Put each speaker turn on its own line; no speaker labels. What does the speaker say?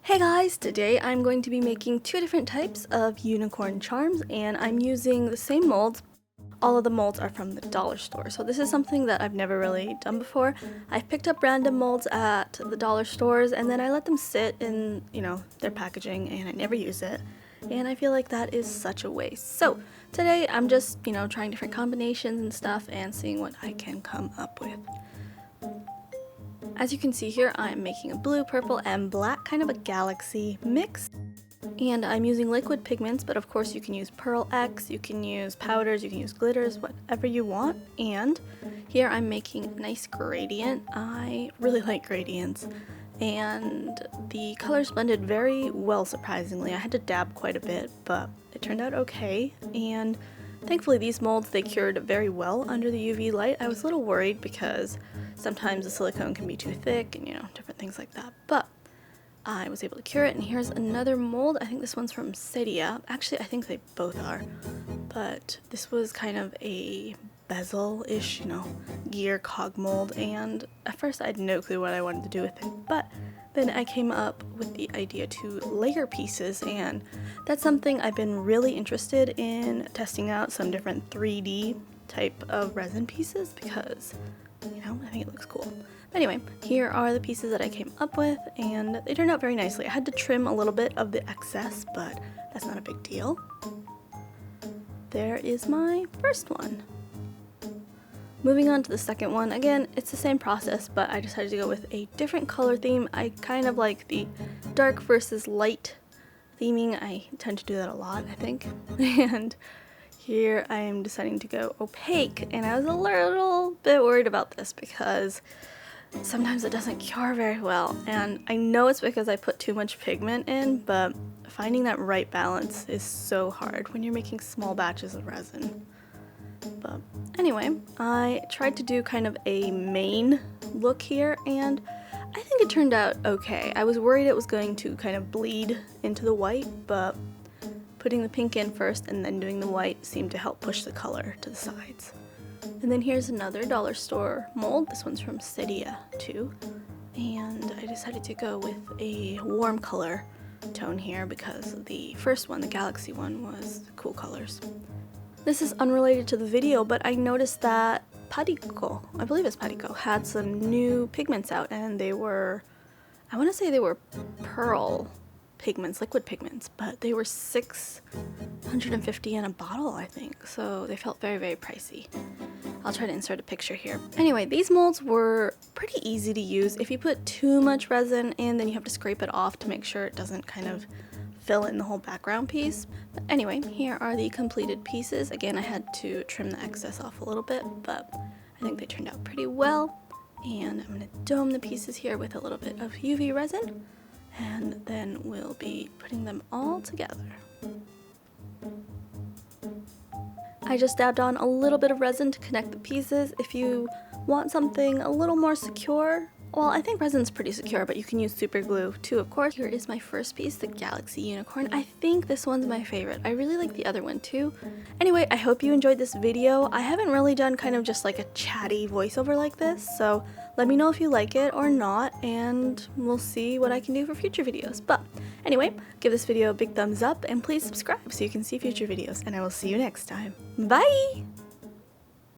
Hey guys, today I'm going to be making two different types of unicorn charms and I'm using the same molds. All of the molds are from the dollar store, so this is something that I've never really done before. I've picked up random molds at the dollar stores and then I let them sit in, their packaging and I never use it. And I feel like that is such a waste. So today I'm just, trying different combinations and stuff and seeing what I can come up with. As you can see here, I'm making a blue, purple, and black, kind of a galaxy mix. And I'm using liquid pigments, but of course you can use Pearl X, you can use powders, you can use glitters, whatever you want. And here I'm making a nice gradient. I really like gradients. And the colors blended very well, surprisingly. I had to dab quite a bit, but it turned out okay. And thankfully these molds, they cured very well under the UV light. I was a little worried because sometimes the silicone can be too thick and different things like that, but I was able to cure it. And here's another mold. I think this one's from Cydia. Actually, I think they both are, but this was kind of a bezel-ish, gear cog mold, and at first I had no clue what I wanted to do with it, but then I came up with the idea to layer pieces, and that's something I've been really interested in, testing out some different 3D type of resin pieces because I think it looks cool. But anyway, here are the pieces that I came up with, and they turned out very nicely. I had to trim a little bit of the excess, but that's not a big deal. There is my first one. Moving on to the second one, again, it's the same process, but I decided to go with a different color theme. I kind of like the dark versus light theming. I tend to do that a lot, I think. And here I am deciding to go opaque, and I was a little bit worried about this because sometimes it doesn't cure very well, and I know it's because I put too much pigment in, but finding that right balance is so hard when you're making small batches of resin. But anyway, I tried to do kind of a main look here, and I think it turned out okay. I was worried it was going to kind of bleed into the white, but putting the pink in first and then doing the white seemed to help push the color to the sides. And then here's another dollar store mold. This one's from Cydia too. And I decided to go with a warm color tone here because the first one, the galaxy one, was cool colors. This is unrelated to the video, but I noticed that Padico, I believe it's Padico, had some new pigments out, and they were, I want to say they were pearl pigments, liquid pigments, but they were $650 in a bottle, I think, so they felt very, very pricey. I'll try to insert a picture here. Anyway, these molds were pretty easy to use. If you put too much resin in, then you have to scrape it off to make sure it doesn't kind of fill in the whole background piece. But anyway, here are the completed pieces. Again, I had to trim the excess off a little bit, but I think they turned out pretty well. And I'm gonna dome the pieces here with a little bit of UV resin, and then we'll be putting them all together. I just dabbed on a little bit of resin to connect the pieces. If you want something a little more secure, well, I think resin's pretty secure, but you can use super glue too, of course. Here is my first piece, the Galaxy Unicorn. I think this one's my favorite. I really like the other one too. Anyway, I hope you enjoyed this video. I haven't really done kind of just like a chatty voiceover like this, so let me know if you like it or not, and we'll see what I can do for future videos. But anyway, give this video a big thumbs up, and please subscribe so you can see future videos, and I will see you next time. Bye!